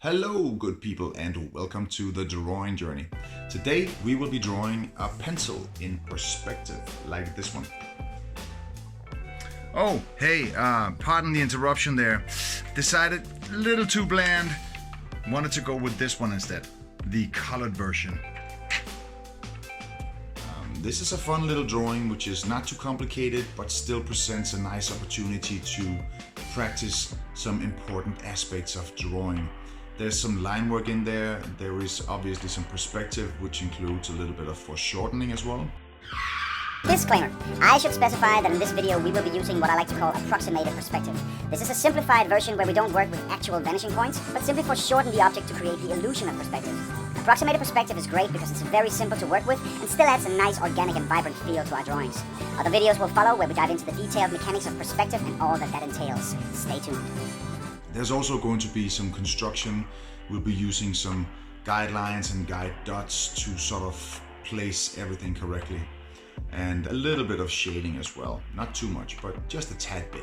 Hello good people and welcome to the drawing journey. Today we will be drawing a pencil in perspective like this one. Oh, hey, pardon the interruption there. Decided a little too bland. Wanted to go with this one instead, the colored version. This is a fun little drawing which is not too complicated but still presents a nice opportunity to practice some important aspects of drawing. There's some line work in there. There is obviously some perspective, which includes a little bit of foreshortening as well. Disclaimer. I should specify that in this video we will be using what I like to call approximated perspective. This is a simplified version where we don't work with actual vanishing points, but simply foreshorten the object to create the illusion of perspective. Approximated perspective is great because it's very simple to work with and still adds a nice organic and vibrant feel to our drawings. Other videos will follow where we dive into the detailed mechanics of perspective and all that entails. Stay tuned. There's also going to be some construction. We'll be using some guidelines and guide dots to sort of place everything correctly. And a little bit of shading as well. Not too much, but just a tad bit.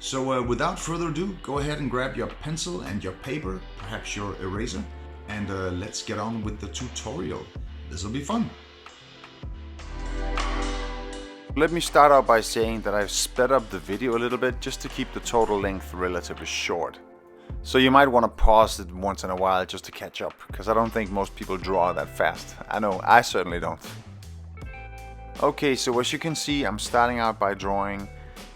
So without further ado, go ahead and grab your pencil and your paper, perhaps your eraser, and let's get on with the tutorial. This will be fun. Let me start out by saying that I've sped up the video a little bit just to keep the total length relatively short. So you might want to pause it once in a while just to catch up, because I don't think most people draw that fast. I know, I certainly don't. Okay, so as you can see, I'm starting out by drawing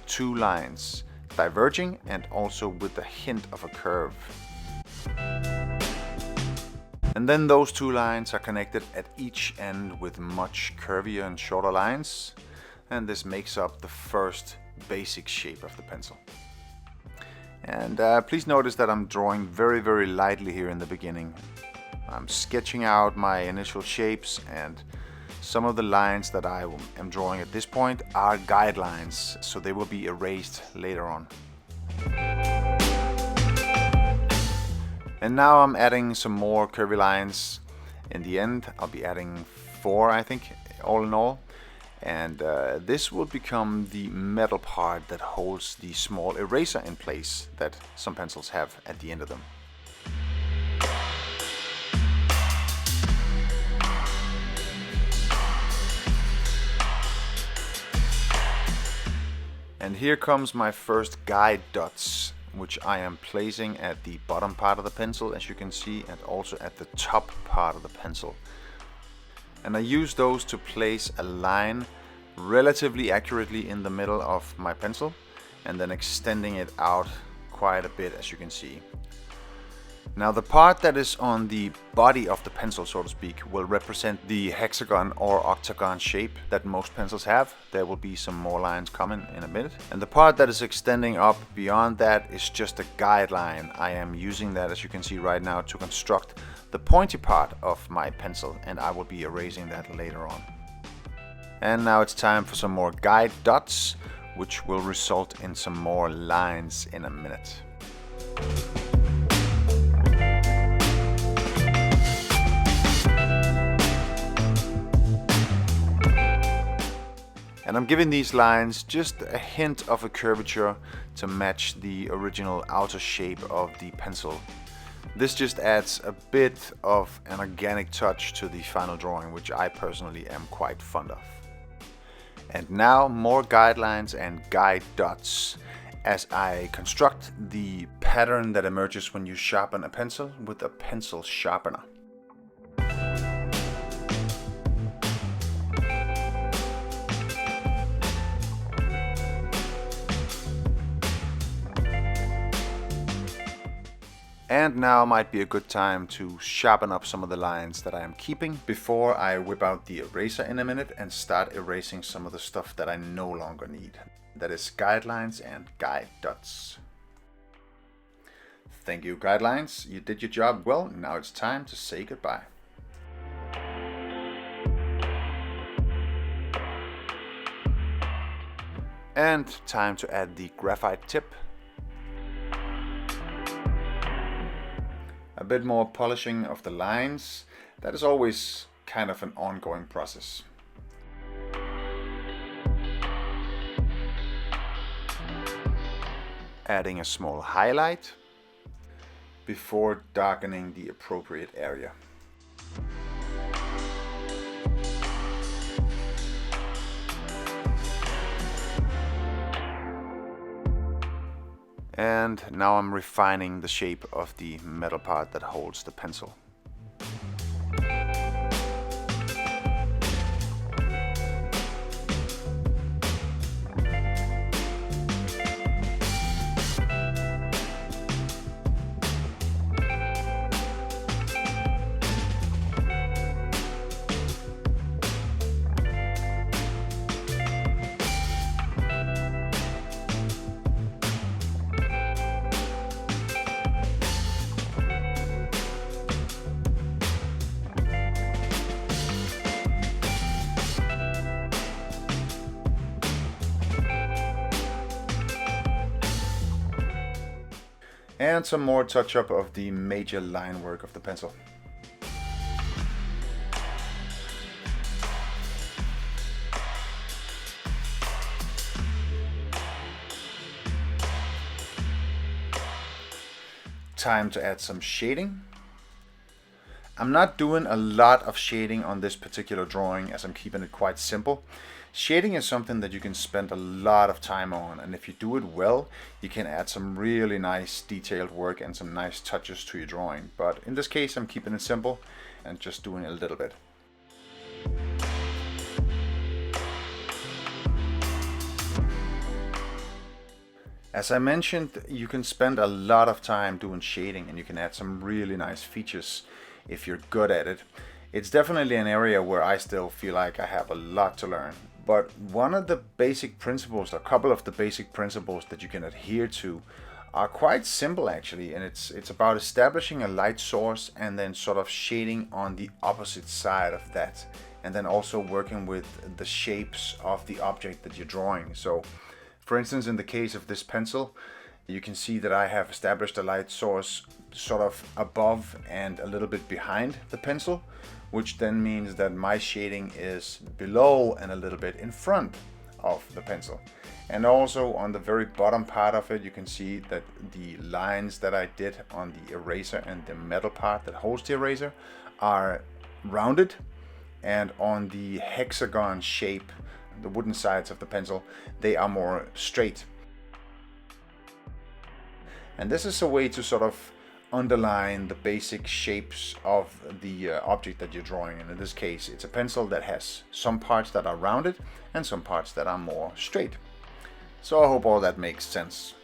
two lines, diverging and also with a hint of a curve. And then those two lines are connected at each end with much curvier and shorter lines. And this makes up the first basic shape of the pencil. And please notice that I'm drawing very lightly here in the beginning. I'm sketching out my initial shapes, and some of the lines that I am drawing at this point are guidelines, so they will be erased later on. And now I'm adding some more curvy lines. In the end, I'll be adding 4, I think, all in all. And this will become the metal part that holds the small eraser in place that some pencils have at the end of them. And here comes my first guide dots, which I am placing at the bottom part of the pencil, as you can see, and also at the top part of the pencil. And I use those to place a line relatively accurately in the middle of my pencil and then extending it out quite a bit, as you can see. Now the part that is on the body of the pencil, so to speak, will represent the hexagon or octagon shape that most pencils have. There will be some more lines coming in a minute. And the part that is extending up beyond that is just a guideline. I am using that, as you can see right now, to construct the pointy part of my pencil, and I will be erasing that later on. And now it's time for some more guide dots, which will result in some more lines in a minute. And I'm giving these lines just a hint of a curvature to match the original outer shape of the pencil. This just adds a bit of an organic touch to the final drawing, which I personally am quite fond of. And now more guidelines and guide dots as I construct the pattern that emerges when you sharpen a pencil with a pencil sharpener. And now might be a good time to sharpen up some of the lines that I am keeping before I whip out the eraser in a minute and start erasing some of the stuff that I no longer need. That is guidelines and guide dots. Thank you, guidelines. You did your job well. Now it's time to say goodbye. And time to add the graphite tip. A bit more polishing of the lines. That is always kind of an ongoing process. Adding a small highlight. before darkening the appropriate area. And now I'm refining the shape of the metal part that holds the pencil. And some more touch-up of the major line work of the pencil. Time to add some shading. I'm not doing a lot of shading on this particular drawing as I'm keeping it quite simple. Shading is something that you can spend a lot of time on, and if you do it well, you can add some really nice detailed work and some nice touches to your drawing. But in this case, I'm keeping it simple and just doing a little bit. As I mentioned, you can spend a lot of time doing shading and you can add some really nice features if you're good at it. It's definitely an area where I still feel like I have a lot to learn. But one of the basic principles, a couple of the basic principles that you can adhere to are quite simple actually, and it's about establishing a light source and then sort of shading on the opposite side of that, and then also working with the shapes of the object that you're drawing. So for instance, in the case of this pencil, you can see that I have established a light source sort of above and a little bit behind the pencil, which then means that my shading is below and a little bit in front of the pencil. And also on the very bottom part of it, you can see that the lines that I did on the eraser and the metal part that holds the eraser are rounded, and on the hexagon shape, the wooden sides of the pencil, they are more straight. And this is a way to sort of underline the basic shapes of the object that you're drawing. And in this case, it's a pencil that has some parts that are rounded and some parts that are more straight. So I hope all that makes sense.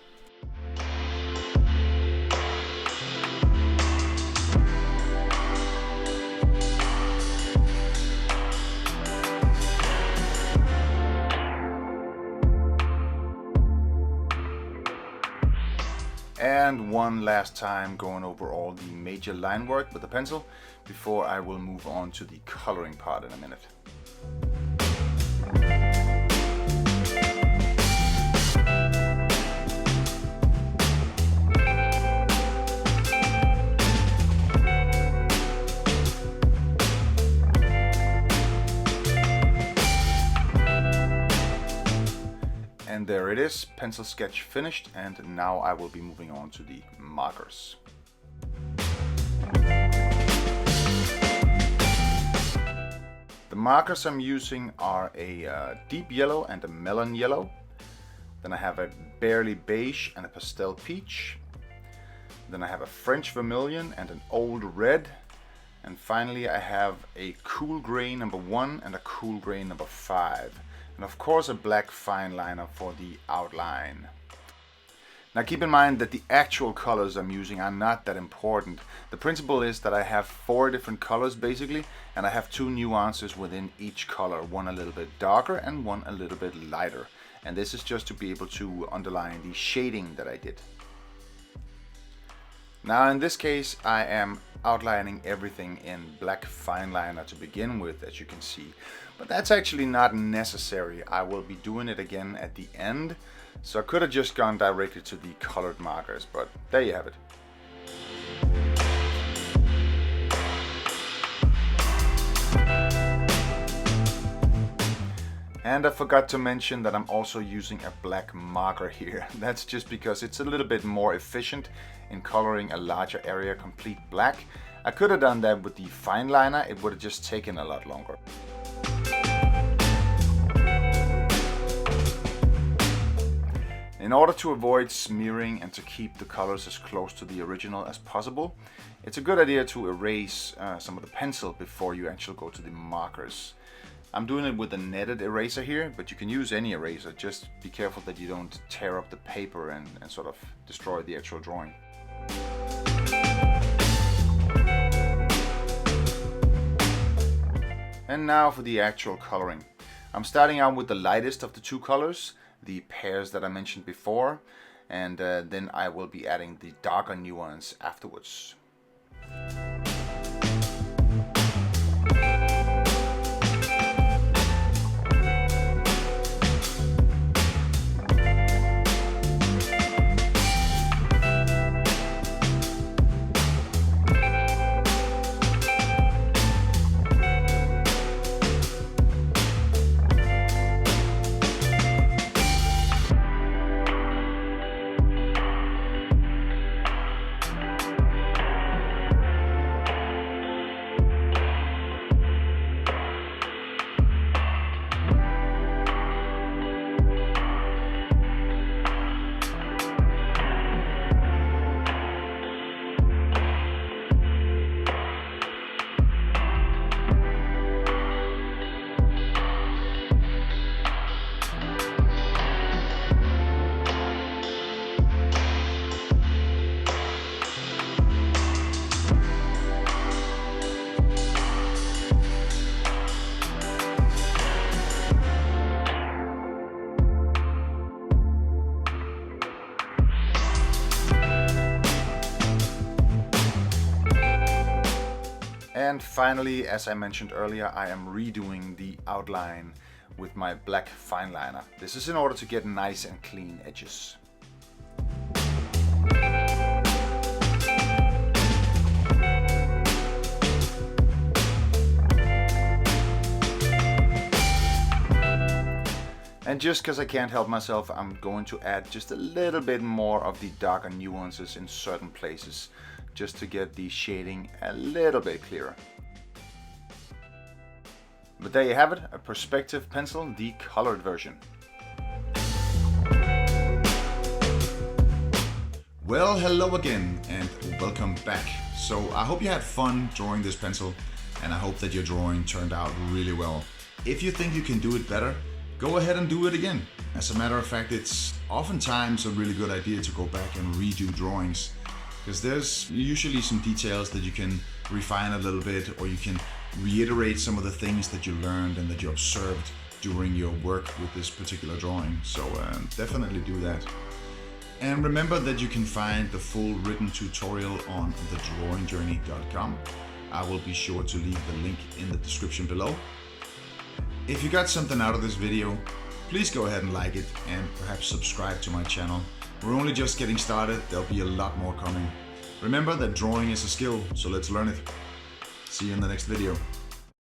And one last time going over all the major line work with the pencil before I will move on to the coloring part in a minute. And there it is, pencil sketch finished, and now I will be moving on to the markers. The markers I'm using are a deep yellow and a melon yellow. Then I have a barely beige and a pastel peach. Then I have a French vermilion and an old red. And finally I have a cool gray number 1 and a cool gray number 5. And of course a black fineliner for the outline. Now keep in mind that the actual colors I'm using are not that important. The principle is that I have 4 different colors basically, and I have 2 nuances within each color, one a little bit darker and one a little bit lighter. And this is just to be able to underline the shading that I did. Now in this case I am outlining everything in black fineliner to begin with, as you can see. But that's actually not necessary. I will be doing it again at the end. So I could have just gone directly to the colored markers, but there you have it. And I forgot to mention that I'm also using a black marker here. That's just because it's a little bit more efficient in coloring a larger area complete black. I could have done that with the fineliner, it would have just taken a lot longer. In order to avoid smearing and to keep the colors as close to the original as possible, it's a good idea to erase some of the pencil before you actually go to the markers. I'm doing it with a netted eraser here, but you can use any eraser. Just be careful that you don't tear up the paper and sort of destroy the actual drawing. And now for the actual coloring. I'm starting out with the lightest of the two colors, the pairs that I mentioned before, and then I will be adding the darker nuance afterwards. And finally, as I mentioned earlier, I am redoing the outline with my black fineliner. This is in order to get nice and clean edges. And just because I can't help myself, I'm going to add just a little bit more of the darker nuances in certain places, just to get the shading a little bit clearer. But there you have it, a perspective pencil, the colored version. Well, hello again and welcome back. So I hope you had fun drawing this pencil, and I hope that your drawing turned out really well. If you think you can do it better, go ahead and do it again. As a matter of fact, it's oftentimes a really good idea to go back and redo drawings, because there's usually some details that you can refine a little bit, or you can reiterate some of the things that you learned and that you observed during your work with this particular drawing. So definitely do that. And remember that you can find the full written tutorial on thedrawingjourney.com. I will be sure to leave the link in the description below. If you got something out of this video, please go ahead and like it and perhaps subscribe to my channel. We're only just getting started, there'll be a lot more coming. Remember that drawing is a skill, so let's learn it. See you in the next video.